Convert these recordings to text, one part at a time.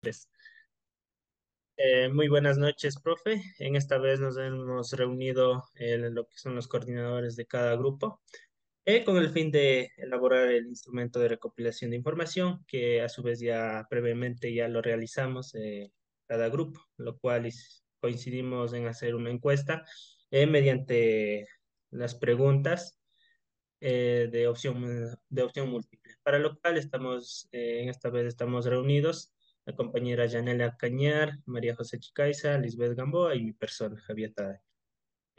Pues, muy buenas noches, profe. En esta vez nos hemos reunido lo que son los coordinadores de cada grupo con el fin de elaborar el instrumento de recopilación de información, que a su vez ya previamente ya lo realizamos cada grupo, lo cual coincidimos en hacer una encuesta mediante las preguntas de opción múltiple, para lo cual estamos, en esta vez estamos reunidos la compañera Yanela Cañar, María José Chicaiza, Lisbeth Gamboa y mi persona, Javier Tada.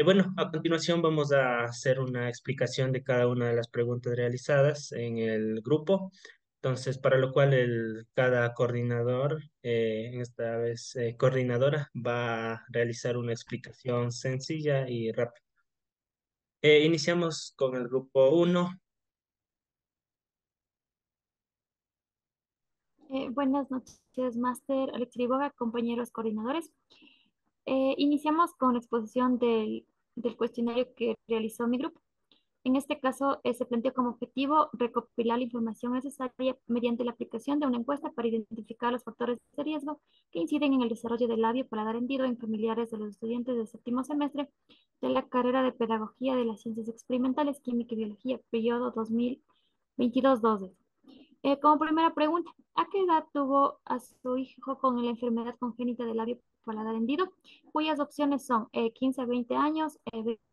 Bueno, a continuación vamos a hacer una explicación de cada una de las preguntas realizadas en el grupo. Entonces, para lo cual cada coordinador, en esta vez coordinadora, va a realizar una explicación sencilla y rápida. Iniciamos con el grupo uno. Buenas noches, Máster Alex Liboga, compañeros coordinadores. Iniciamos con la exposición del cuestionario que realizó mi grupo. En este caso, se planteó como objetivo recopilar la información necesaria mediante la aplicación de una encuesta para identificar los factores de riesgo que inciden en el desarrollo del labio paladar hendido en familiares de los estudiantes del séptimo semestre de la carrera de Pedagogía de las Ciencias Experimentales, Química y Biología, periodo 2022-12. Como primera pregunta, ¿a qué edad tuvo a su hijo con la enfermedad congénita del labio paladar hendido? Cuyas opciones son 15 a 20 años,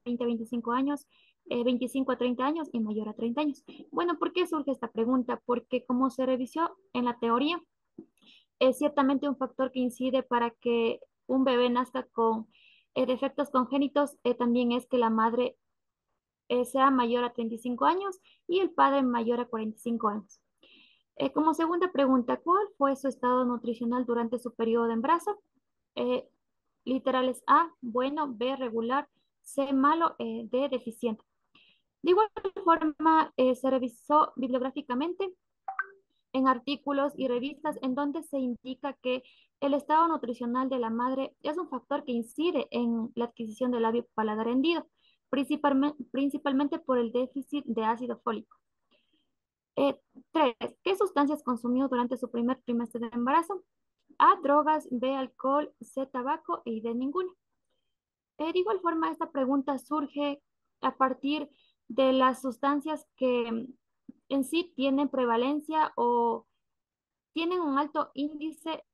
20 a 25 años, 25 a 30 años y mayor a 30 años. Bueno, ¿por qué surge esta pregunta? Porque como se revisó en la teoría, es ciertamente un factor que incide para que un bebé nazca con defectos congénitos, también es que la madre sea mayor a 35 años y el padre mayor a 45 años. Como segunda pregunta, ¿cuál fue su estado nutricional durante su periodo de embarazo? Eh, Literales A, bueno, B, regular, C, malo, D, deficiente. De igual forma, se revisó bibliográficamente en artículos y revistas en donde se indica que el estado nutricional de la madre es un factor que incide en la adquisición del labio paladar hendido, principalmente por el déficit de ácido fólico. Eh, 3. ¿Qué sustancias consumió durante su primer trimestre de embarazo? A, drogas, B, alcohol, C, tabaco y D, ninguna. De igual forma, esta pregunta surge a partir de las sustancias que en sí tienen prevalencia o tienen un alto índice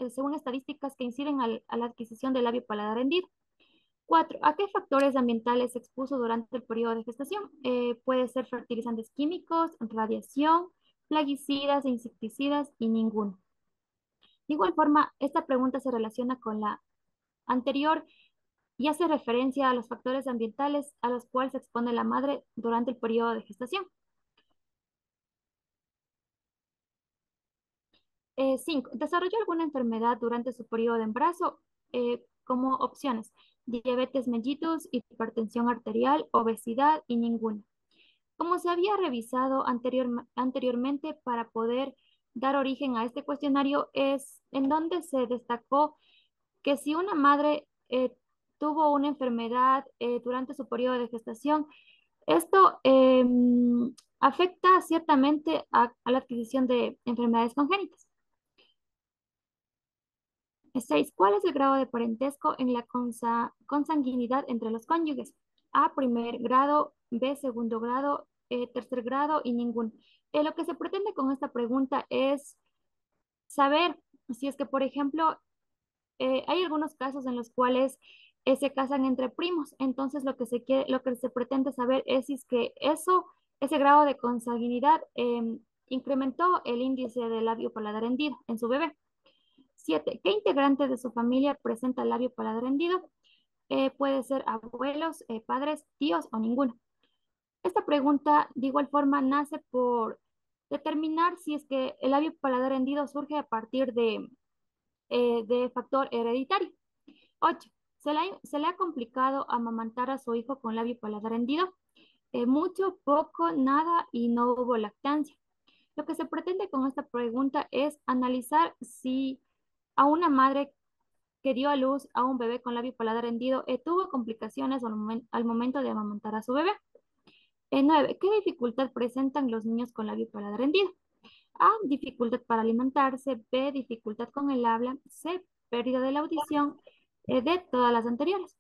según estadísticas que inciden a la adquisición del labio paladar hendido. 4. ¿A qué factores ambientales se expuso durante el periodo de gestación? Puede ser fertilizantes químicos, radiación, plaguicidas e insecticidas y ninguno. De igual forma, esta pregunta se relaciona con la anterior y hace referencia a los factores ambientales a los cuales se expone la madre durante el periodo de gestación. 5. ¿Desarrolló alguna enfermedad durante su periodo de embarazo? Como opciones, diabetes mellitus, hipertensión arterial, obesidad y ninguna. Como se había revisado anteriormente para poder dar origen a este cuestionario, es en donde se destacó que si una madre tuvo una enfermedad durante su periodo de gestación, esto afecta ciertamente a la adquisición de enfermedades congénitas. 6. ¿Cuál es el grado de parentesco en la consanguinidad entre los cónyuges? A, primer grado, B, segundo grado, tercer grado y ninguno. Lo que se pretende con esta pregunta es saber si es que, por ejemplo, hay algunos casos en los cuales se casan entre primos. Entonces, lo que se pretende saber es si es que ese grado de consanguinidad incrementó el índice de labio paladar hendido en su bebé. 7. ¿Qué integrante de su familia presenta labio paladar hendido? Puede ser abuelos, padres, tíos o ninguno. Esta pregunta, de igual forma, nace por determinar si es que el labio paladar hendido surge a partir de factor hereditario. 8. Se le ha complicado amamantar a su hijo con labio paladar hendido? Mucho, poco, nada y no hubo lactancia. Lo que se pretende con esta pregunta es analizar si a una madre que dio a luz a un bebé con labio paladar hendido tuvo complicaciones al momento de amamantar a su bebé. 9. ¿Qué dificultad presentan los niños con labio paladar hendido? A, dificultad para alimentarse, B, dificultad con el habla, C, pérdida de la audición, D, todas las anteriores.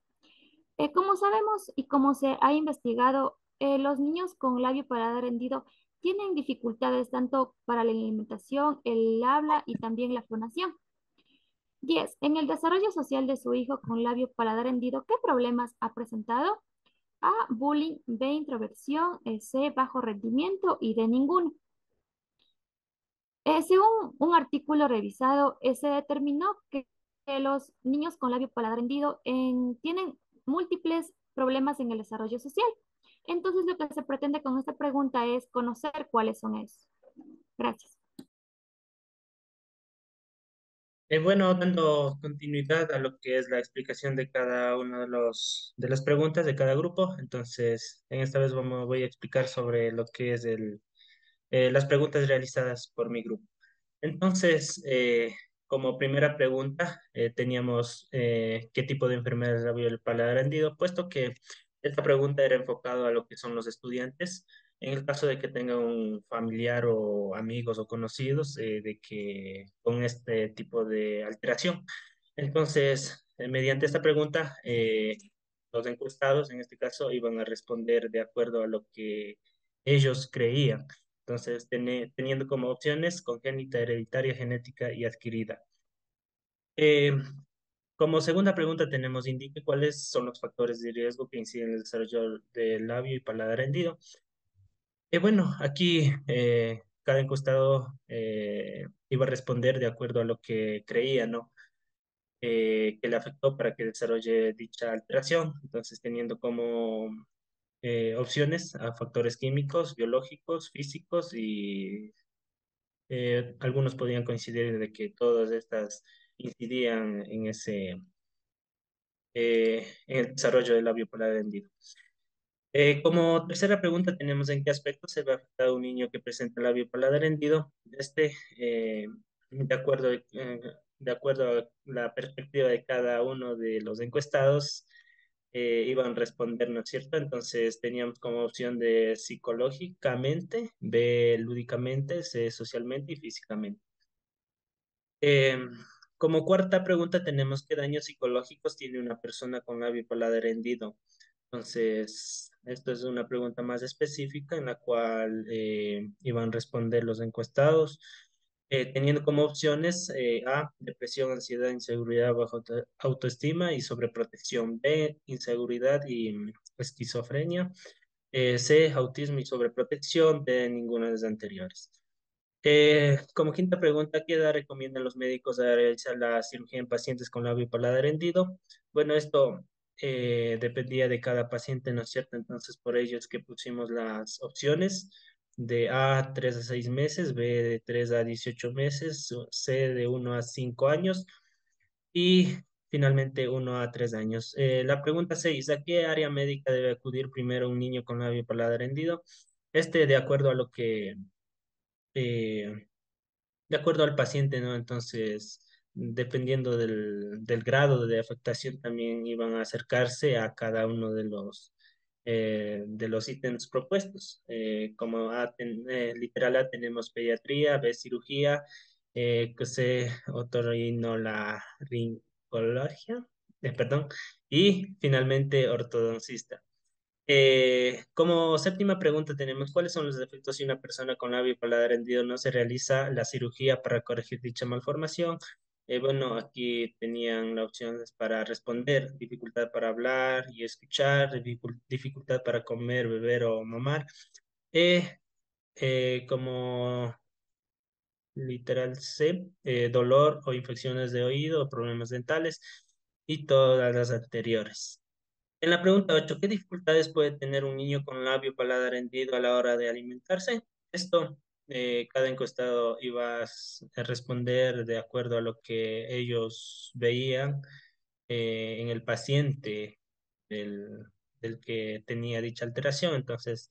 Como sabemos y como se ha investigado, los niños con labio paladar hendido tienen dificultades tanto para la alimentación, el habla y también la fonación. 10. En el desarrollo social de su hijo con labio paladar hendido, ¿qué problemas ha presentado? A, bullying, B, introversión, C, bajo rendimiento y D, ninguno. Según un artículo revisado, se determinó que los niños con labio paladar hendido tienen múltiples problemas en el desarrollo social. Entonces, lo que se pretende con esta pregunta es conocer cuáles son esos. Gracias. Bueno, dando continuidad a lo que es la explicación de cada uno de las preguntas de cada grupo, entonces en esta vez voy a explicar sobre lo que es las preguntas realizadas por mi grupo. Entonces, como primera pregunta, teníamos qué tipo de enfermedad es la el paladar hendido, puesto que esta pregunta era enfocada a lo que son los estudiantes. En el caso de que tengan un familiar o amigos o conocidos de que con este tipo de alteración. Entonces, mediante esta pregunta, los encuestados en este caso iban a responder de acuerdo a lo que ellos creían. Entonces, teniendo como opciones congénita, hereditaria, genética y adquirida. Eh, Como segunda pregunta tenemos, indique cuáles son los factores de riesgo que inciden en el desarrollo del labio y paladar hendido. Bueno, aquí cada encuestado iba a responder de acuerdo a lo que creía, ¿no? Que le afectó para que desarrolle dicha alteración. Entonces, teniendo como opciones a factores químicos, biológicos, físicos y algunos podían coincidir de que todas estas incidían en el desarrollo del labio paladar hendido. Como tercera pregunta tenemos en qué aspecto se ve afectado un niño que presenta labio paladar hendido. De acuerdo, de acuerdo a la perspectiva de cada uno de los encuestados, iban a responder, ¿no es cierto? Entonces teníamos como opción de psicológicamente, B, lúdicamente, C, socialmente y físicamente. Eh, Como cuarta pregunta tenemos qué daños psicológicos tiene una persona con labio paladar hendido. Entonces, esto es una pregunta más específica en la cual iban a responder los encuestados, teniendo como opciones A, depresión, ansiedad, inseguridad, baja autoestima y sobreprotección; B, inseguridad y esquizofrenia; C, autismo y sobreprotección; D, ninguna de las anteriores. Como quinta pregunta, ¿qué edad recomiendan los médicos a realizar la cirugía en pacientes con labio y paladar hendido? Bueno, esto dependía de cada paciente, ¿no es cierto? Entonces, por ello es que pusimos las opciones de A, 3 a 6 meses; B, de 3 a 18 meses; C, de 1 a 5 años y finalmente 1 a 3 años. La pregunta 6, ¿a qué área médica debe acudir primero un niño con labio y paladar hendido? De acuerdo a lo que eh, de acuerdo al paciente, ¿no? Entonces, dependiendo del grado de afectación, también iban a acercarse a cada uno de los ítems propuestos. Como literal A tenemos pediatría, B, cirugía, que se otorrinolaringología, perdón, y finalmente ortodoncista. Como séptima pregunta tenemos, ¿cuáles son los efectos si una persona con labio y paladar hendido no se realiza la cirugía para corregir dicha malformación? Bueno, aquí tenían las opciones para responder: dificultad para hablar y escuchar, dificultad para comer, beber o mamar. Eh, Como literal C, dolor o infecciones de oído o problemas dentales y todas las anteriores. En la pregunta 8, ¿qué dificultades puede tener un niño con labio paladar hendido a la hora de alimentarse? Esto, cada encuestado iba a responder de acuerdo a lo que ellos veían en el paciente del, del que tenía dicha alteración. Entonces,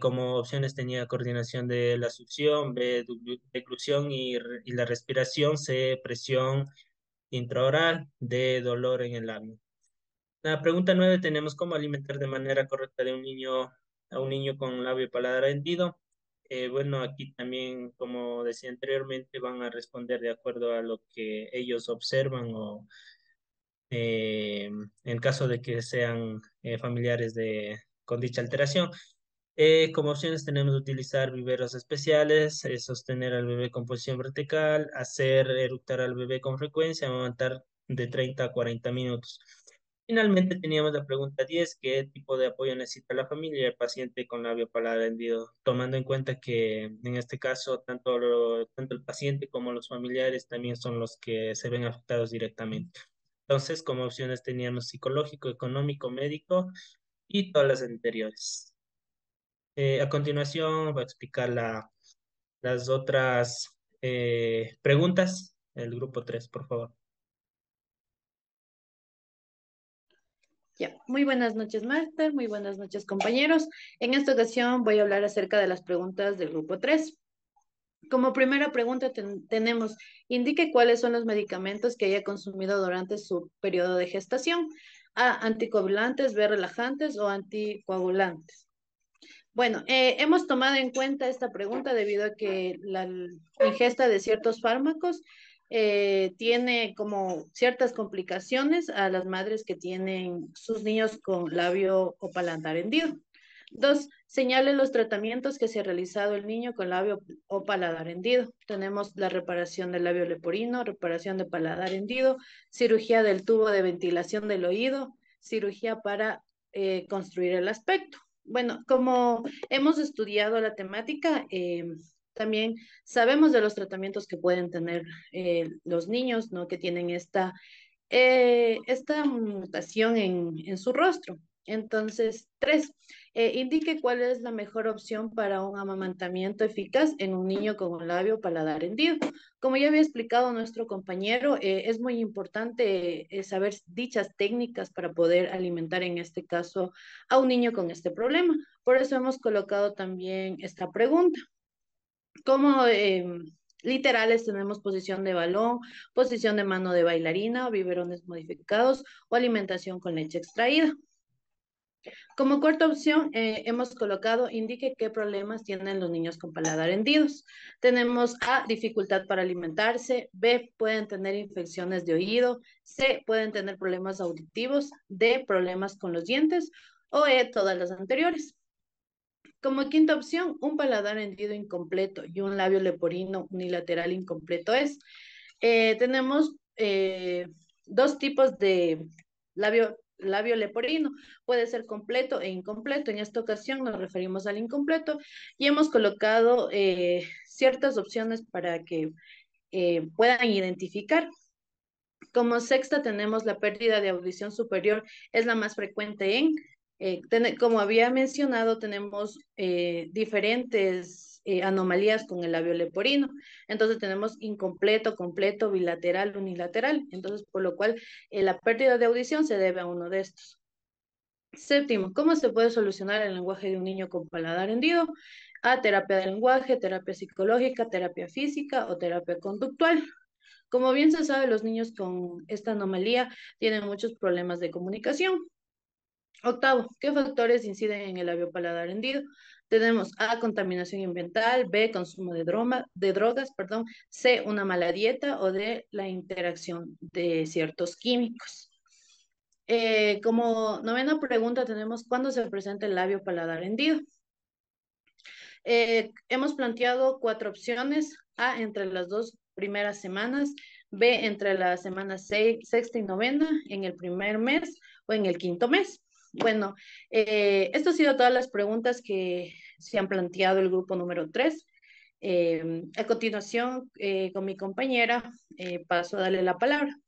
como opciones tenía coordinación de la succión, B, deglución y la respiración; C, presión intraoral; D, dolor en el labio. La pregunta 9 tenemos cómo alimentar de manera correcta a un niño con labio y paladar hendido. Bueno, aquí también, como decía anteriormente, van a responder de acuerdo a lo que ellos observan o en caso de que sean familiares con dicha alteración. Como opciones tenemos utilizar viveros especiales, sostener al bebé con posición vertical, hacer eructar al bebé con frecuencia, amamantar de 30 a 40 minutos. Finalmente teníamos la pregunta 10: ¿qué tipo de apoyo necesita la familia y el paciente con labio paladar hendido? Tomando en cuenta que en este caso tanto el paciente como los familiares también son los que se ven afectados directamente. Entonces, como opciones teníamos psicológico, económico, médico y todas las anteriores. A continuación, voy a explicar las otras preguntas. El grupo 3, por favor. Ya, muy buenas noches, Máster, muy buenas noches, compañeros. En esta ocasión voy a hablar acerca de las preguntas del grupo 3. Como primera pregunta tenemos, indique cuáles son los medicamentos que haya consumido durante su periodo de gestación. A, anticoagulantes, B, relajantes o anticoagulantes. Bueno, hemos tomado en cuenta esta pregunta debido a que la ingesta de ciertos fármacos tiene como ciertas complicaciones a las madres que tienen sus niños con labio o paladar hendido. Dos, señale los tratamientos que se ha realizado el niño con labio o paladar hendido. Tenemos la reparación del labio leporino, reparación de paladar hendido, cirugía del tubo de ventilación del oído, cirugía para construir el aspecto. Bueno, como hemos estudiado la temática, también sabemos de los tratamientos que pueden tener los niños, ¿no? Que tienen esta mutación en su rostro. Entonces, tres, indique cuál es la mejor opción para un amamantamiento eficaz en un niño con un labio paladar hendido. Como ya había explicado nuestro compañero, es muy importante saber dichas técnicas para poder alimentar en este caso a un niño con este problema. Por eso hemos colocado también esta pregunta. Como literales tenemos posición de balón, posición de mano de bailarina, o biberones modificados o alimentación con leche extraída. Como cuarta opción, hemos colocado, indique qué problemas tienen los niños con paladar hendidos. Tenemos A, dificultad para alimentarse, B, pueden tener infecciones de oído, C, pueden tener problemas auditivos, D, problemas con los dientes, o E, todas las anteriores. Como quinta opción, un paladar hendido incompleto y un labio leporino unilateral incompleto tenemos dos tipos de labio leporino. Puede ser completo e incompleto. En esta ocasión nos referimos al incompleto y hemos colocado ciertas opciones para que puedan identificar. Como sexta tenemos la pérdida de audición superior, es la más frecuente como había mencionado, tenemos diferentes anomalías con el labio leporino. Entonces tenemos incompleto, completo, bilateral, unilateral. Entonces, por lo cual la pérdida de audición se debe a uno de estos. Séptimo, ¿cómo se puede solucionar el lenguaje de un niño con paladar hendido? A, terapia de lenguaje, terapia psicológica, terapia física o terapia conductual. Como bien se sabe, los niños con esta anomalía tienen muchos problemas de comunicación. Octavo, ¿qué factores inciden en el labio paladar hendido? Tenemos A, contaminación ambiental, B, consumo de drogas, perdón, C, una mala dieta o D, la interacción de ciertos químicos. Como novena pregunta tenemos, ¿cuándo se presenta el labio paladar hendido? Hemos planteado cuatro opciones: A, entre las dos primeras semanas, B, entre la semana sexta y novena, en el primer mes o en el quinto mes. Bueno, esto han sido todas las preguntas que se han planteado el grupo número 3. A continuación, con mi compañera, paso a darle la palabra.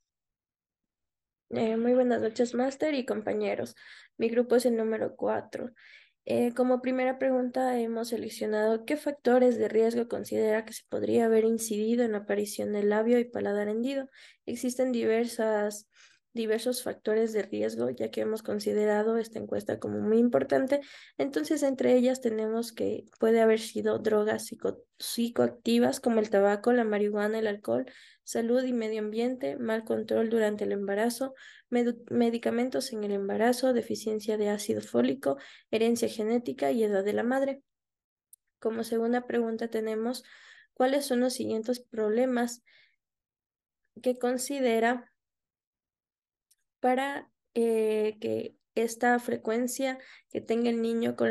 Muy buenas noches, máster y compañeros. Mi grupo es el número 4. Como primera pregunta hemos seleccionado qué factores de riesgo considera que se podría haber incidido en la aparición del labio y paladar hendido. Existen diversos factores de riesgo, ya que hemos considerado esta encuesta como muy importante. Entonces, entre ellas tenemos que puede haber sido drogas psicoactivas como el tabaco, la marihuana, el alcohol, salud y medio ambiente, mal control durante el embarazo, medicamentos en el embarazo, deficiencia de ácido fólico, herencia genética y edad de la madre. Como segunda pregunta tenemos, ¿cuáles son los siguientes problemas que considera para que esta frecuencia que tenga el niño con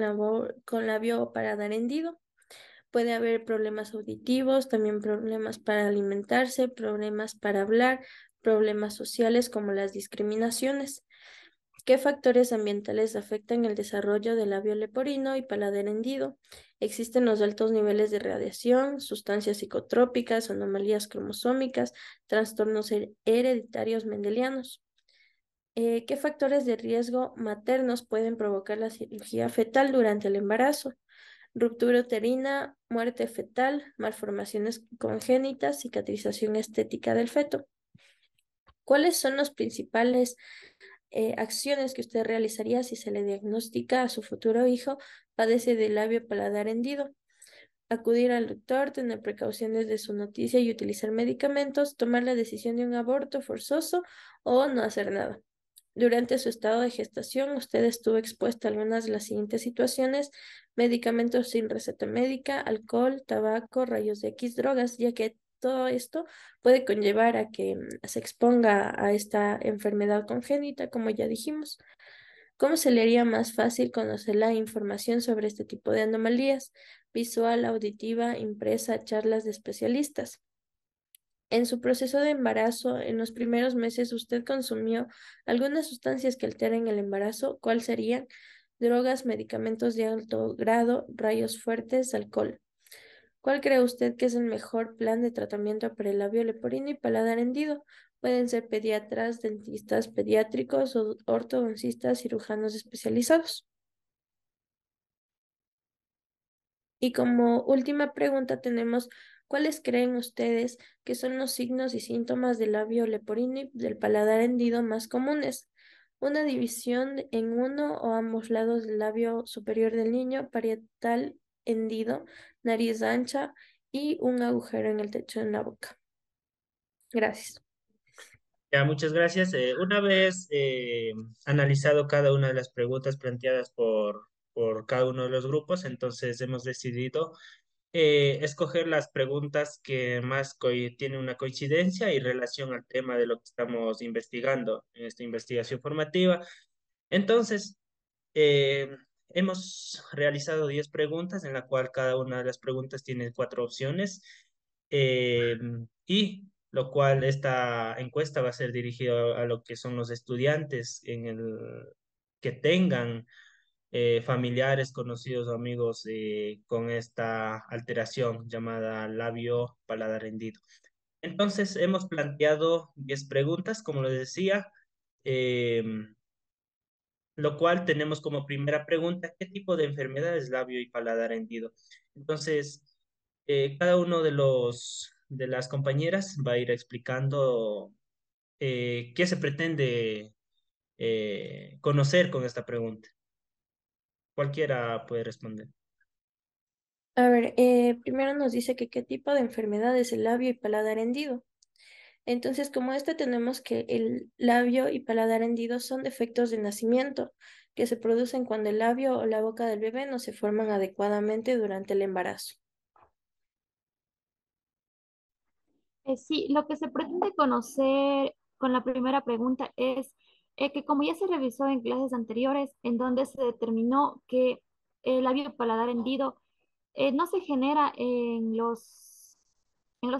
con labio o paladar hendido? Puede haber problemas auditivos, también problemas para alimentarse, problemas para hablar, problemas sociales como las discriminaciones. ¿Qué factores ambientales afectan el desarrollo del labio leporino y paladar hendido? Existen los altos niveles de radiación, sustancias psicotrópicas, anomalías cromosómicas, trastornos hereditarios mendelianos. ¿Qué factores de riesgo maternos pueden provocar la cirugía fetal durante el embarazo? Ruptura uterina, muerte fetal, malformaciones congénitas, cicatrización estética del feto. ¿Cuáles son las principales acciones que usted realizaría si se le diagnostica a su futuro hijo padece de labio paladar hendido? Acudir al doctor, tener precauciones de su noticia y utilizar medicamentos, tomar la decisión de un aborto forzoso o no hacer nada. Durante su estado de gestación, usted estuvo expuesta a algunas de las siguientes situaciones: medicamentos sin receta médica, alcohol, tabaco, rayos X, drogas, ya que todo esto puede conllevar a que se exponga a esta enfermedad congénita, como ya dijimos. ¿Cómo se le haría más fácil conocer la información sobre este tipo de anomalías? Visual, auditiva, impresa, charlas de especialistas. En su proceso de embarazo, en los primeros meses, ¿usted consumió algunas sustancias que alteren el embarazo? ¿Cuáles serían? Drogas, medicamentos de alto grado, rayos fuertes, alcohol. ¿Cuál cree usted que es el mejor plan de tratamiento para el labio leporino y paladar hendido? Pueden ser pediatras, dentistas pediátricos o ortodoncistas, cirujanos especializados. Y como última pregunta tenemos, ¿cuáles creen ustedes que son los signos y síntomas del labio leporino y del paladar hendido más comunes? Una división en uno o ambos lados del labio superior del niño, parietal hendido, nariz ancha y un agujero en el techo de la boca. Gracias. Ya, muchas gracias. Una vez analizado cada una de las preguntas planteadas por cada uno de los grupos, entonces hemos decidido escoger las preguntas que más tienen una coincidencia y relación al tema de lo que estamos investigando en esta investigación formativa. Entonces, eh, hemos realizado 10 preguntas, en la cual cada una de las preguntas tiene 4 opciones, eh, y lo cual esta encuesta va a ser dirigida a lo que son los estudiantes que tengan familiares, conocidos o amigos con esta alteración llamada labio paladar hendido. Entonces, hemos planteado 10 preguntas, como les decía. em, lo cual tenemos como primera pregunta, ¿qué tipo de enfermedad es labio y paladar hendido? Entonces, cada uno de las compañeras va a ir explicando qué se pretende conocer con esta pregunta. Cualquiera puede responder. A ver, primero nos dice que qué tipo de enfermedad es el labio y paladar hendido. Entonces, como este tenemos que el labio y paladar hendido son defectos de nacimiento que se producen cuando el labio o la boca del bebé no se forman adecuadamente durante el embarazo. Sí, lo que se pretende conocer con la primera pregunta es que como ya se revisó en clases anteriores, en donde se determinó que el labio paladar hendido no se genera en los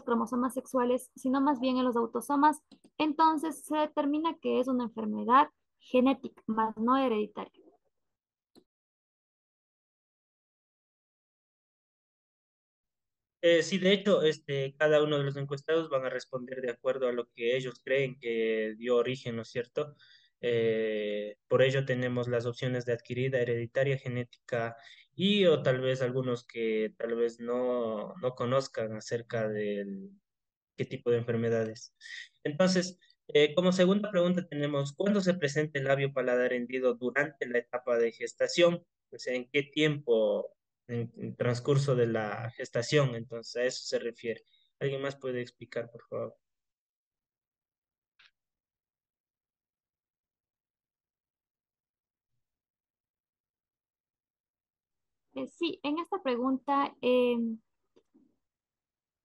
cromosomas sexuales, sino más bien en los autosomas, entonces se determina que es una enfermedad genética, más no hereditaria. Sí, de hecho, cada uno de los encuestados van a responder de acuerdo a lo que ellos creen que dio origen, ¿no es cierto? Por ello tenemos las opciones de adquirida, hereditaria, genética y o tal vez algunos que tal vez no conozcan acerca del qué tipo de enfermedades. Entonces, como segunda pregunta tenemos, ¿cuándo se presenta el labio paladar hendido durante la etapa de gestación? O sea, ¿en qué tiempo en transcurso de la gestación? Entonces, a eso se refiere. ¿Alguien más puede explicar, por favor? Sí, en esta pregunta, de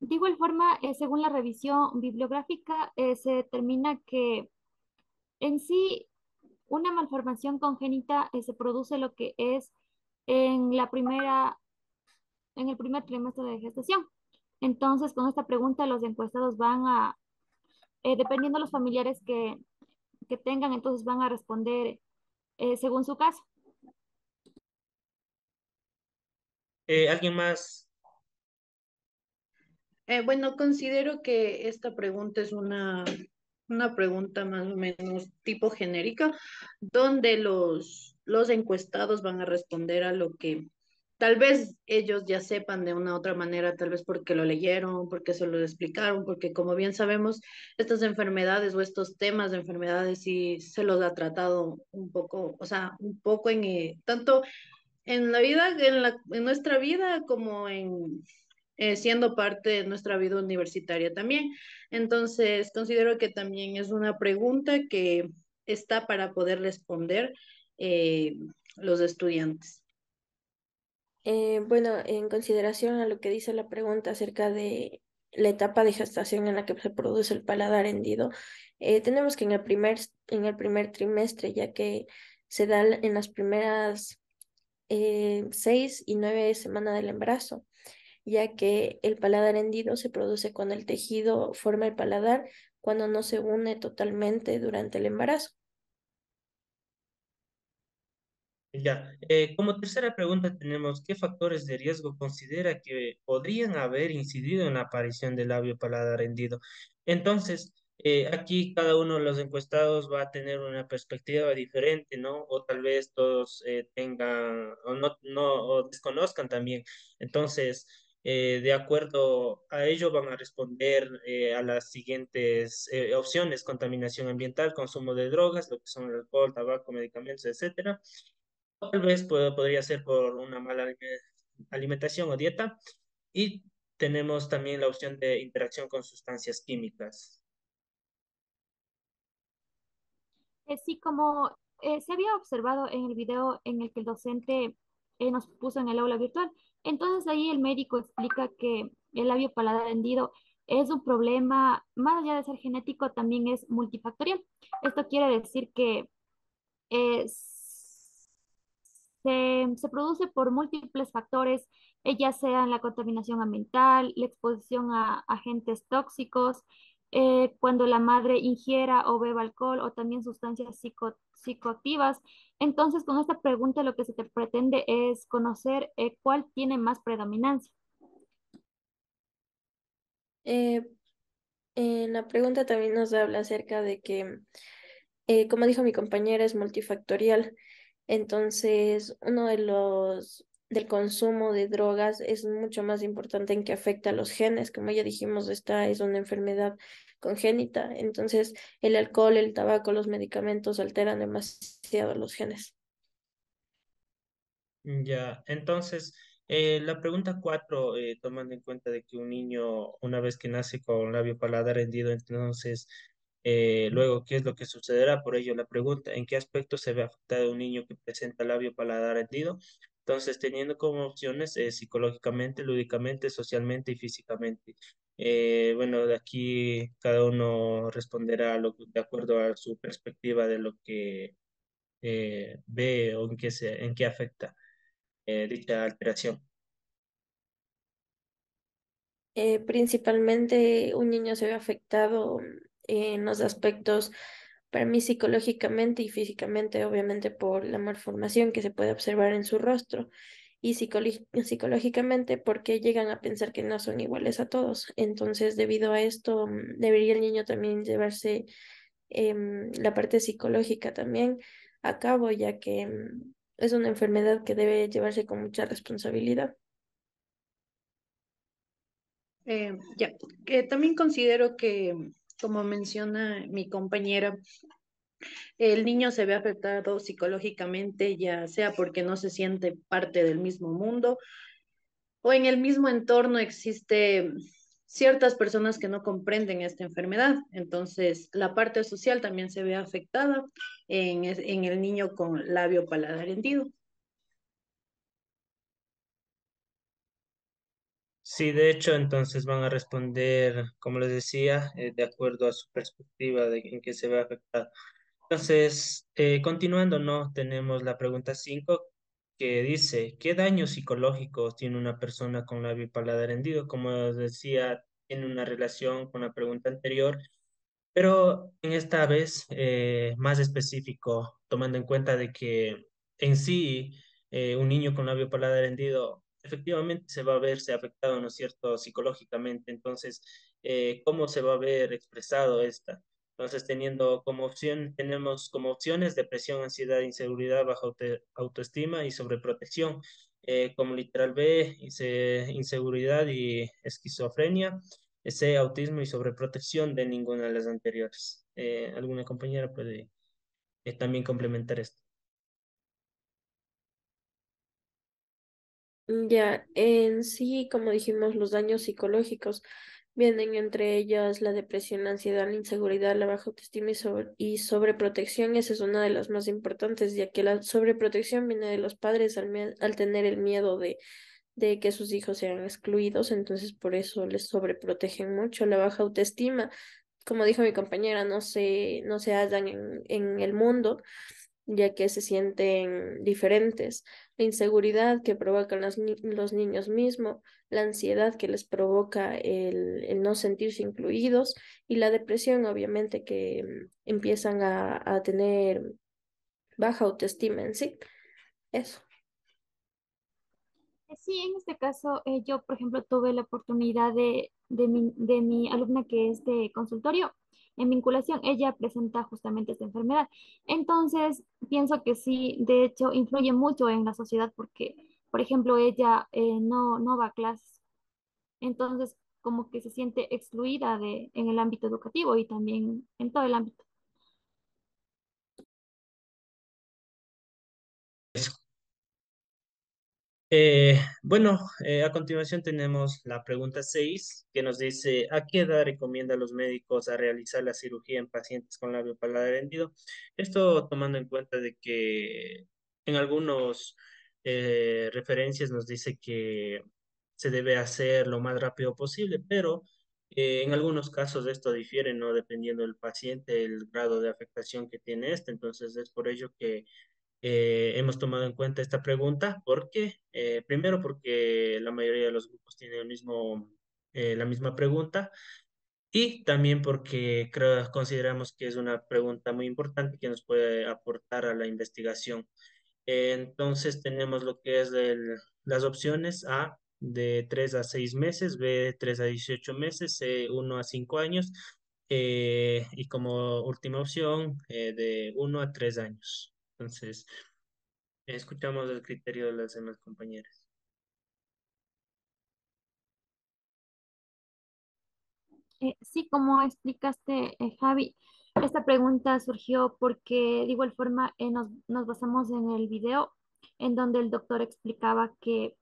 igual forma, según la revisión bibliográfica, se determina que en sí una malformación congénita se produce lo que es en la primera, en el primer trimestre de gestación. Entonces, con esta pregunta, los encuestados van a, dependiendo de los familiares que tengan, entonces van a responder según su caso. ¿Alguien más? Bueno, considero que esta pregunta es una pregunta más o menos tipo genérica, donde los encuestados van a responder a lo que tal vez ellos ya sepan de una u otra manera, tal vez porque lo leyeron, porque se lo explicaron, porque como bien sabemos, estas enfermedades o estos temas de enfermedades sí se los ha tratado un poco, o sea, un poco en tanto en la vida, en nuestra vida como en siendo parte de nuestra vida universitaria también. Entonces, considero que también es una pregunta que está para poder responder eh, los estudiantes. Bueno, en consideración a lo que dice la pregunta acerca de la etapa de gestación en la que se produce el paladar hendido, tenemos que en el primer trimestre, ya que se da en las primeras 6 y 9 semanas del embarazo, ya que el paladar hendido se produce cuando el tejido forma el paladar, cuando no se une totalmente durante el embarazo. Ya, como tercera pregunta tenemos, ¿qué factores de riesgo considera que podrían haber incidido en la aparición del labio paladar hendido? Entonces, aquí cada uno de los encuestados va a tener una perspectiva diferente, ¿no? O tal vez todos tengan o o desconozcan también. Entonces, de acuerdo a ello van a responder a las siguientes opciones: contaminación ambiental, consumo de drogas, lo que son el alcohol, tabaco, medicamentos, etcétera. Tal vez podría ser por una mala alimentación o dieta. Y tenemos también la opción de interacción con sustancias químicas. Sí, como se había observado en el video en el que el docente nos puso en el aula virtual, entonces ahí el médico explica que el labio paladar hendido es un problema, más allá de ser genético, también es multifactorial. Esto quiere decir que se produce por múltiples factores, ya sean la contaminación ambiental, la exposición a agentes tóxicos, cuando la madre ingiera o beba alcohol o también sustancias psicoactivas. Entonces, con esta pregunta lo que se te pretende es conocer cuál tiene más predominancia. Eh, en la pregunta también nos habla acerca de que, como dijo mi compañera, es multifactorial. Entonces, uno de los del consumo de drogas es mucho más importante en que afecta a los genes. Como ya dijimos, esta es una enfermedad congénita. Entonces, el alcohol, el tabaco, los medicamentos alteran demasiado los genes. Ya, entonces, la pregunta 4, tomando en cuenta de que un niño, una vez que nace con labio paladar hendido, entonces, luego, ¿qué es lo que sucederá? Por ello, la pregunta, ¿en qué aspecto se ve afectado un niño que presenta labio paladar hendido? Entonces, teniendo como opciones psicológicamente, lúdicamente, socialmente y físicamente. Bueno, de aquí cada uno responderá de acuerdo a su perspectiva de lo que ve o en qué afecta dicha alteración. Principalmente un niño se ve afectado en los aspectos, para mí psicológicamente y físicamente, obviamente por la malformación que se puede observar en su rostro, y psicológicamente porque llegan a pensar que no son iguales a todos. Entonces, debido a esto, debería el niño también llevarse la parte psicológica también a cabo, ya que es una enfermedad que debe llevarse con mucha responsabilidad. Ya, que también considero que, como menciona mi compañera, el niño se ve afectado psicológicamente, ya sea porque no se siente parte del mismo mundo o en el mismo entorno existe ciertas personas que no comprenden esta enfermedad. Entonces, la parte social también se ve afectada en el niño con labio paladar hendido. Sí, de hecho, entonces van a responder, como les decía, de acuerdo a su perspectiva de en qué se ve afectado. Entonces, continuando, ¿no? Tenemos la pregunta 5 que dice, ¿qué daños psicológicos tiene una persona con labio y paladar hendido? Como os decía, tiene una relación con la pregunta anterior, pero en esta vez más específico, tomando en cuenta de que en sí un niño con labio paladar hendido efectivamente se va a verse afectado, ¿no es cierto?, psicológicamente. Entonces, ¿cómo se va a ver expresado esta? Entonces, teniendo como opción, tenemos como opciones depresión, ansiedad, inseguridad, baja autoestima y sobreprotección. Como literal B, inseguridad y esquizofrenia. C, autismo y sobreprotección de ninguna de las anteriores. ¿Alguna compañera puede también complementar esto? Ya, en sí, como dijimos, los daños psicológicos vienen entre ellas la depresión, la ansiedad, la inseguridad, la baja autoestima y sobreprotección. Esa es una de las más importantes, ya que la sobreprotección viene de los padres al tener el miedo de que sus hijos sean excluidos, entonces por eso les sobreprotegen mucho. La baja autoestima, como dijo mi compañera, no se hallan en el mundo ya que se sienten diferentes, la inseguridad que provocan los niños mismos, la ansiedad que les provoca el no sentirse incluidos y la depresión, obviamente, que empiezan a tener baja autoestima en sí. Eso. Sí, en este caso, yo, por ejemplo, tuve la oportunidad de mi alumna que es de consultorio en vinculación. Ella presenta justamente esta enfermedad. Entonces, pienso que sí, de hecho, influye mucho en la sociedad porque, por ejemplo, ella no va a clases. Entonces, como que se siente excluida en el ámbito educativo y también en todo el ámbito. Bueno, a continuación tenemos la pregunta 6 que nos dice, ¿a qué edad recomienda a los médicos a realizar la cirugía en pacientes con labio paladar hendido? Esto tomando en cuenta de que en algunos referencias nos dice que se debe hacer lo más rápido posible, pero en algunos casos esto difiere, ¿no? Dependiendo del paciente, el grado de afectación que tiene este. Entonces es por ello que hemos tomado en cuenta esta pregunta porque, primero, porque la mayoría de los grupos tienen la misma pregunta y también porque consideramos que es una pregunta muy importante que nos puede aportar a la investigación. Entonces tenemos lo que es las opciones A de 3 a 6 meses, B de 3 a 18 meses, C 1 a 5 años y como última opción de 1 a 3 años. Entonces, escuchamos el criterio de las demás compañeras. Sí, como explicaste, Javi, esta pregunta surgió porque de igual forma nos basamos en el video en donde el doctor explicaba que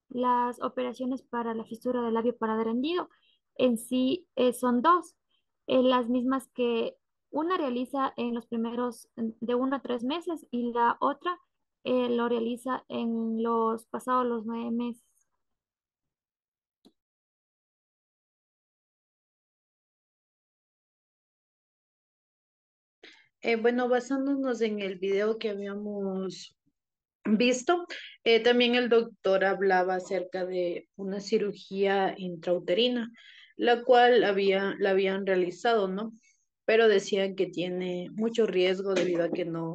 las operaciones para la fisura del labio paladar hendido en sí son dos, las mismas que una realiza en los primeros de 1 a 3 meses y la otra lo realiza en los pasados los 9 meses. Bueno, basándonos en el video que habíamos visto, también el doctor hablaba acerca de una cirugía intrauterina, la cual la habían realizado, ¿no? Pero decían que tiene mucho riesgo debido a que no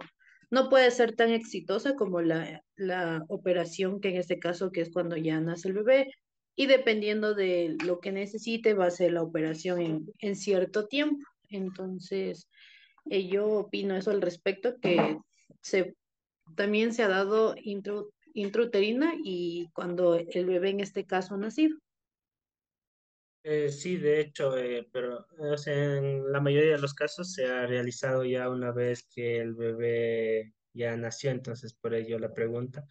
puede ser tan exitosa como la operación, que en este caso, que es cuando ya nace el bebé, y dependiendo de lo que necesite, va a ser la operación en cierto tiempo. Entonces, yo opino eso al respecto, que se también se ha dado intrauterina y cuando el bebé en este caso ha nacido. Sí, de hecho, pero o sea, en la mayoría de los casos se ha realizado ya una vez que el bebé ya nació, entonces por ello la pregunta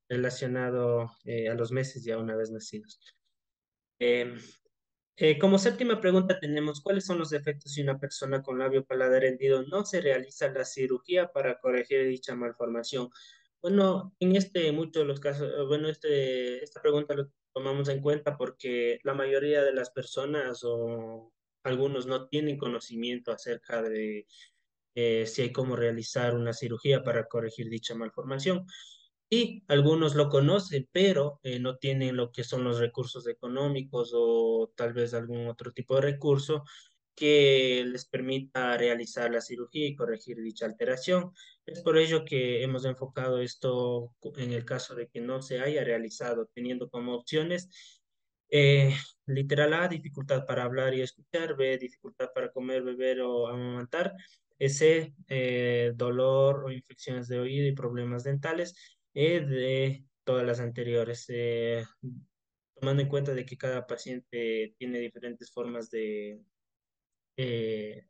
relacionado a los meses ya una vez nacidos. Em, como séptima pregunta tenemos, ¿cuáles son los efectos si una persona con labio paladar hendido no se realiza la cirugía para corregir dicha malformación? Bueno, en muchos de los casos, bueno, esta pregunta tomamos en cuenta porque la mayoría de las personas o algunos no tienen conocimiento acerca de si hay cómo realizar una cirugía para corregir dicha malformación. Y algunos lo conocen, pero no tienen lo que son los recursos económicos o tal vez algún otro tipo de recurso que les permita realizar la cirugía y corregir dicha alteración. Es por ello que hemos enfocado esto en el caso de que no se haya realizado, teniendo como opciones literal A, dificultad para hablar y escuchar; B, dificultad para comer, beber o amamantar; C, dolor o infecciones de oído y problemas dentales; de todas las anteriores, tomando en cuenta de que cada paciente tiene diferentes formas de,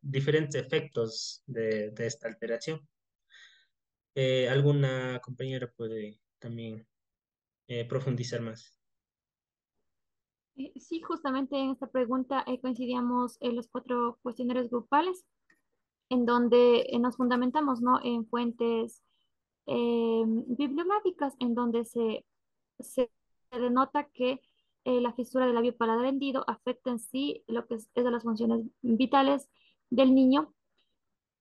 diferentes efectos de esta alteración. ¿Alguna compañera puede también profundizar más? Sí, justamente en esta pregunta coincidíamos en los cuatro cuestionarios grupales, en donde nos fundamentamos, ¿no?, en fuentes bibliográficas, en donde se denota que la fisura del labio paladar hendido afecta en sí lo que es de las funciones vitales del niño.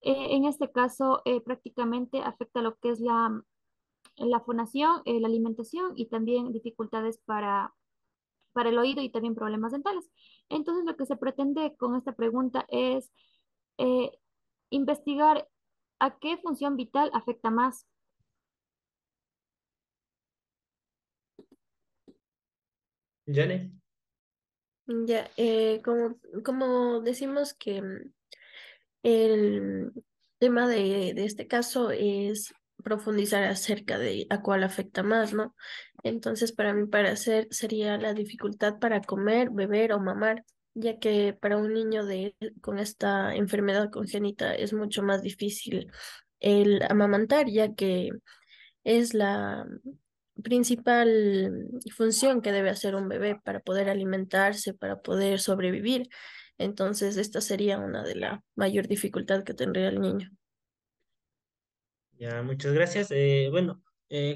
En este caso, prácticamente afecta lo que es la fonación, la alimentación y también dificultades para el oído y también problemas dentales. Entonces, lo que se pretende con esta pregunta es eh, investigar a qué función vital afecta más. ¿Yane? Ya, como decimos que el tema de este caso es profundizar acerca de a cuál afecta más, ¿no? Entonces, para mí parecer sería la dificultad para comer, beber o mamar, ya que para un niño con esta enfermedad congénita es mucho más difícil el amamantar, ya que es la principal función que debe hacer un bebé para poder alimentarse, para poder sobrevivir. Entonces, esta sería una de la mayor dificultad que tendría el niño. Ya, muchas gracias. Bueno,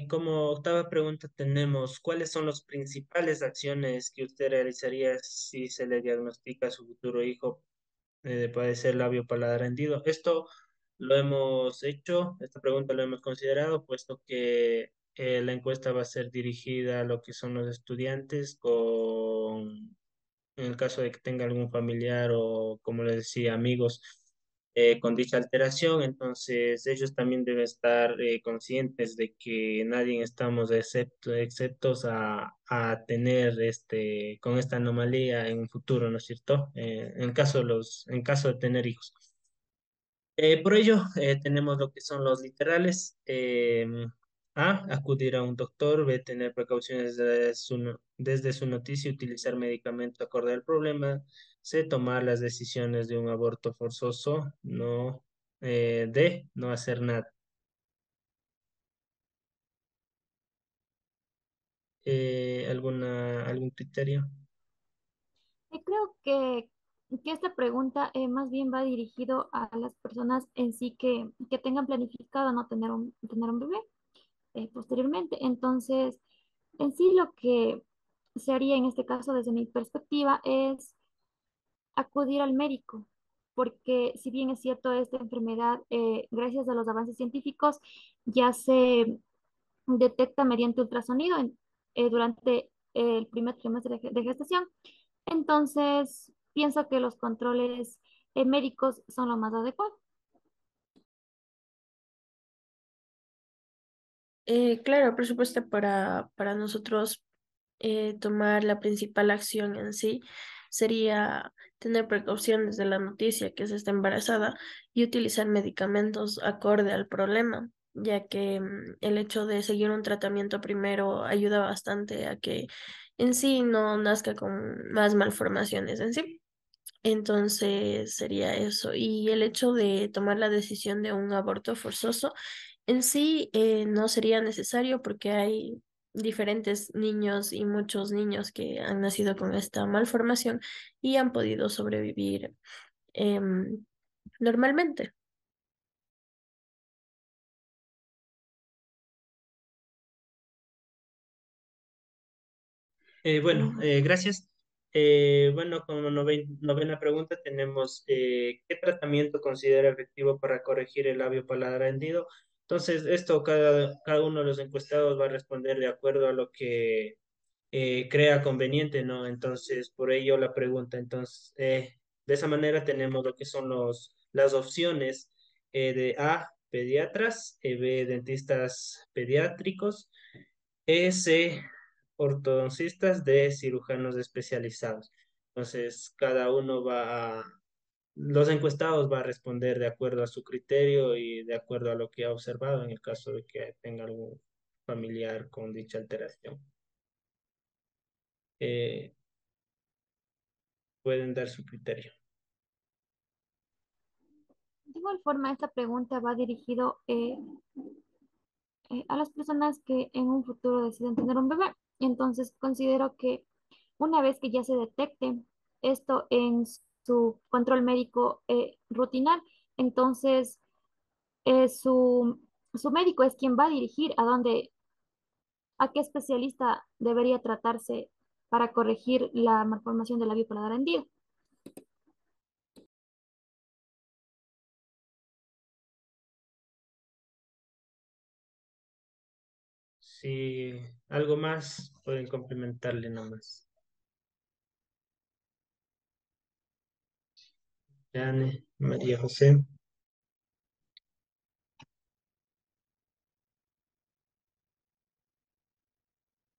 como octava pregunta tenemos, ¿cuáles son las principales acciones que usted realizaría si se le diagnostica a su futuro hijo de padecer labio paladar hendido? Esto lo hemos hecho, esta pregunta lo hemos considerado, puesto que la encuesta va a ser dirigida a lo que son los estudiantes en el caso de que tenga algún familiar o, como les decía, amigos con dicha alteración. Entonces ellos también deben estar conscientes de que nadie estamos exceptos a tener con esta anomalía en un futuro, ¿no es cierto? En caso de tener hijos. Por ello, tenemos lo que son los literales. A, acudir a un doctor; B, tener precauciones desde su noticia, utilizar medicamentos acorde al problema; C, tomar las decisiones de un aborto forzoso; no, D, no hacer nada. ¿Algún criterio? Creo que esta pregunta más bien va dirigido a las personas en sí que tengan planificado no tener un bebé posteriormente. Entonces, en sí lo que se haría en este caso, desde mi perspectiva, es acudir al médico, porque si bien es cierto, esta enfermedad, gracias a los avances científicos, ya se detecta mediante ultrasonido durante el primer trimestre de gestación. Entonces, pienso que los controles médicos son lo más adecuado. Claro, por supuesto, para nosotros tomar la principal acción en sí sería tener precaución desde la noticia que se está embarazada y utilizar medicamentos acorde al problema, ya que el hecho de seguir un tratamiento primero ayuda bastante a que en sí no nazca con más malformaciones en sí. Entonces sería eso. Y el hecho de tomar la decisión de un aborto forzoso en sí no sería necesario porque hay diferentes niños y muchos niños que han nacido con esta malformación y han podido sobrevivir em, normalmente. Gracias. Bueno, como novena pregunta tenemos, ¿qué tratamiento considera efectivo para corregir el labio paladar hendido? Entonces, esto cada uno de los encuestados va a responder de acuerdo a lo que crea conveniente, ¿no? Entonces, por ello la pregunta. Entonces, de esa manera tenemos lo que son las opciones de A, pediatras, B, dentistas pediátricos, C, ortodoncistas, D, cirujanos especializados. Entonces, los encuestados va a responder de acuerdo a su criterio y de acuerdo a lo que ha observado en el caso de que tenga algún familiar con dicha alteración. Eh, Pueden dar su criterio. De igual forma, esta pregunta va dirigido a las personas que en un futuro deciden tener un bebé. Entonces, considero que una vez que ya se detecte esto en su control médico rutinal, entonces su médico es quien va a dirigir a qué especialista debería tratarse para corregir la malformación del labio paladar hendido. Si algo más, pueden complementarle nomás. Jane, María José.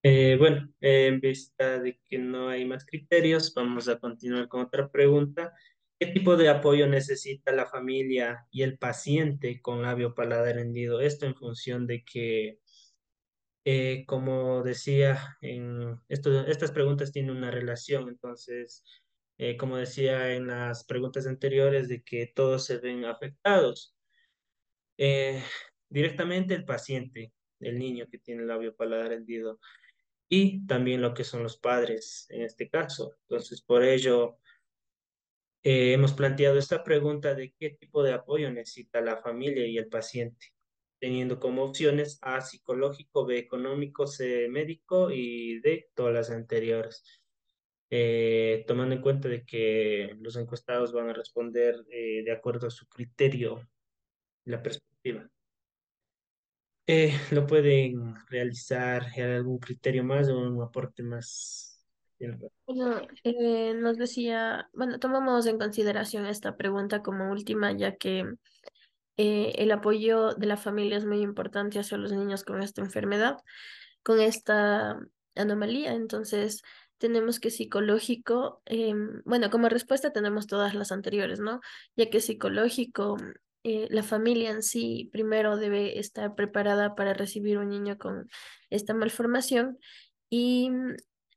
En vista de que no hay más criterios, vamos a continuar con otra pregunta. ¿Qué tipo de apoyo necesita la familia y el paciente con labio paladar hendido? Esto en función de que, como decía, estas preguntas tienen una relación. Entonces, como decía en las preguntas anteriores, de que todos se ven afectados. Eh, Directamente el paciente, el niño que tiene el labio paladar hendido y también lo que son los padres en este caso. Entonces, por ello, hemos planteado esta pregunta de qué tipo de apoyo necesita la familia y el paciente, teniendo como opciones A, psicológico, B, económico, C, médico y D, todas las anteriores. Tomando en cuenta de que los encuestados van a responder de acuerdo a su criterio y la perspectiva. ¿Lo pueden realizar algún criterio más o un aporte más? Bueno, nos decía, bueno, tomamos en consideración esta pregunta como última, ya que el apoyo de la familia es muy importante hacia los niños con esta enfermedad, con esta anomalía. Entonces, tenemos que psicológico, bueno, como respuesta tenemos todas las anteriores, ¿no? Ya que psicológico, la familia en sí primero debe estar preparada para recibir un niño con esta malformación y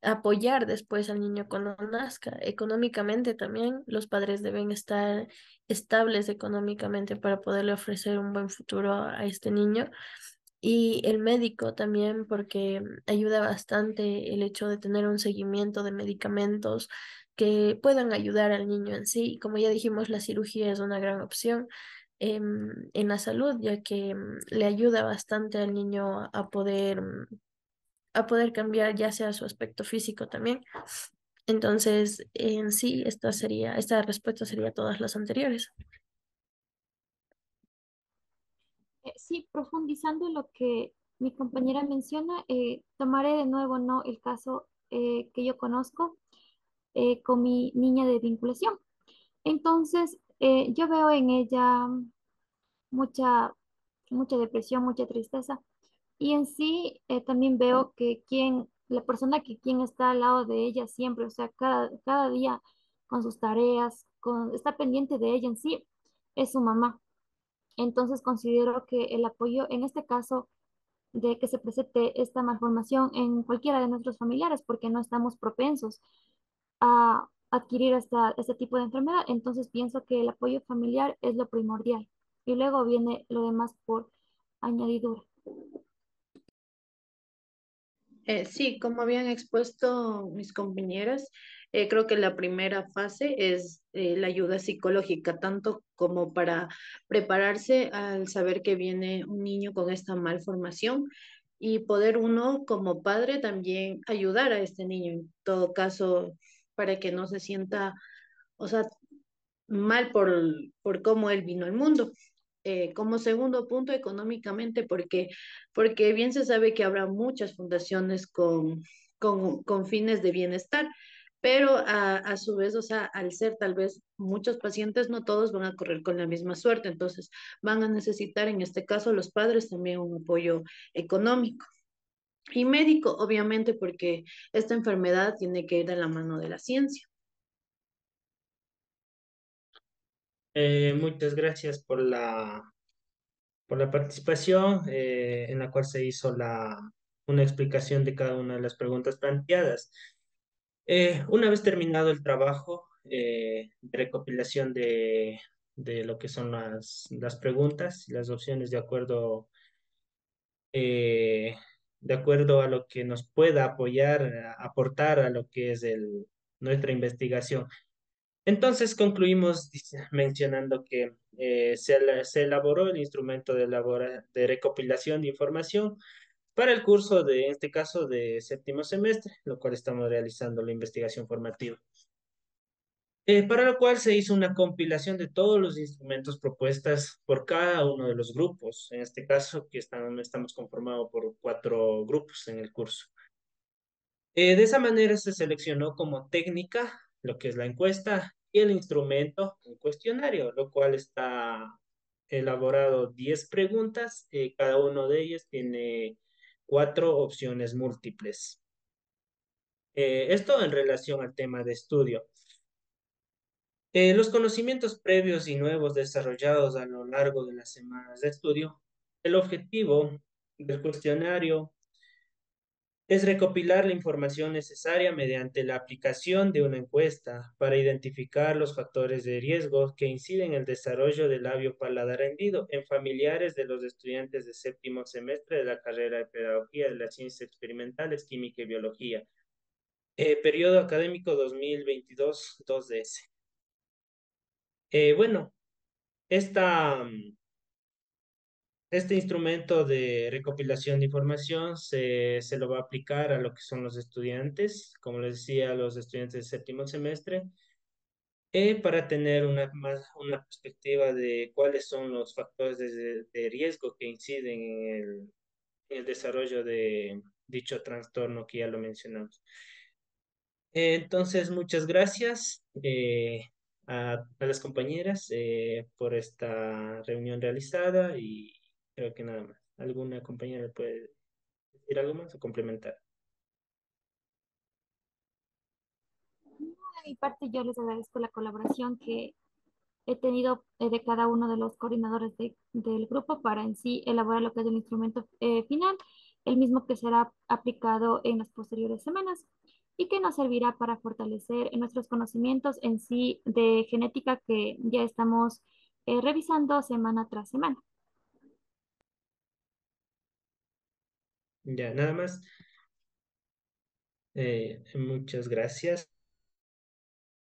apoyar después al niño cuando nazca. Económicamente también los padres deben estar estables económicamente para poderle ofrecer un buen futuro a este niño. Y el médico también, porque ayuda bastante el hecho de tener un seguimiento de medicamentos que puedan ayudar al niño en sí. Como ya dijimos, la cirugía es una gran opción en la salud, ya que le ayuda bastante al niño a poder cambiar ya sea su aspecto físico también. Entonces, en sí, esta respuesta sería todas las anteriores. Sí, profundizando en lo que mi compañera menciona, tomaré de nuevo no el caso que yo conozco con mi niña de vinculación. Entonces, yo veo en ella mucha, mucha depresión, mucha tristeza. Y en sí, también veo que la persona quien está al lado de ella siempre, o sea, cada día con sus tareas, está pendiente de ella en sí, es su mamá. Entonces considero que el apoyo, en este caso, de que se presente esta malformación en cualquiera de nuestros familiares, porque no estamos propensos a adquirir este tipo de enfermedad. Entonces pienso que el apoyo familiar es lo primordial y luego viene lo demás por añadidura. Sí, como habían expuesto mis compañeras, creo que la primera fase es la ayuda psicológica, tanto como para prepararse al saber que viene un niño con esta malformación, y poder uno como padre también ayudar a este niño, en todo caso, para que no se sienta, o sea, mal por cómo él vino al mundo. Como segundo punto, económicamente, porque bien se sabe que habrá muchas fundaciones con fines de bienestar, pero a su vez, o sea, al ser tal vez muchos pacientes, no todos van a correr con la misma suerte, entonces van a necesitar, en este caso, los padres también un apoyo económico. Y médico, obviamente, porque esta enfermedad tiene que ir de la mano de la ciencia. Muchas gracias por la participación en la cual se hizo una explicación de cada una de las preguntas planteadas. Una vez terminado el trabajo de recopilación de lo que son las preguntas y las opciones eh, de acuerdo a lo que nos pueda apoyar, aportar a lo que es nuestra investigación. Entonces concluimos mencionando que se elaboró el instrumento de recopilación de información para el curso de, en este caso, de séptimo semestre, lo cual estamos realizando la investigación formativa. Para lo cual se hizo una compilación de todos los instrumentos propuestas por cada uno de los grupos. En este caso, que estamos conformados por 4 grupos en el curso. De esa manera se seleccionó como técnica lo que es la encuesta y el instrumento, un cuestionario, lo cual está elaborado 10 preguntas. Cada uno de ellos tiene 4 opciones múltiples. Esto en relación al tema de estudio. Los conocimientos previos y nuevos desarrollados a lo largo de las semanas de estudio. El objetivo del cuestionario es recopilar la información necesaria mediante la aplicación de una encuesta para identificar los factores de riesgo que inciden en el desarrollo del labio paladar hendido en familiares de los estudiantes de séptimo semestre de la carrera de Pedagogía de las Ciencias Experimentales, Química y Biología. Periodo académico 2022-2DS. Bueno, esta, este instrumento de recopilación de información se lo va a aplicar a lo que son los estudiantes, como les decía, a los estudiantes de séptimo semestre, para tener una perspectiva de cuáles son los factores de riesgo que inciden en el desarrollo de dicho trastorno que ya lo mencionamos. Entonces, muchas gracias a las compañeras por esta reunión realizada y creo que nada más. ¿Alguna compañera puede decir algo más o complementar? De mi parte, yo les agradezco la colaboración que he tenido de cada uno de los coordinadores del grupo para en sí elaborar lo que es el instrumento final, el mismo que será aplicado en las posteriores semanas y que nos servirá para fortalecer nuestros conocimientos en sí de genética que ya estamos revisando semana tras semana. Ya, nada más. Muchas gracias.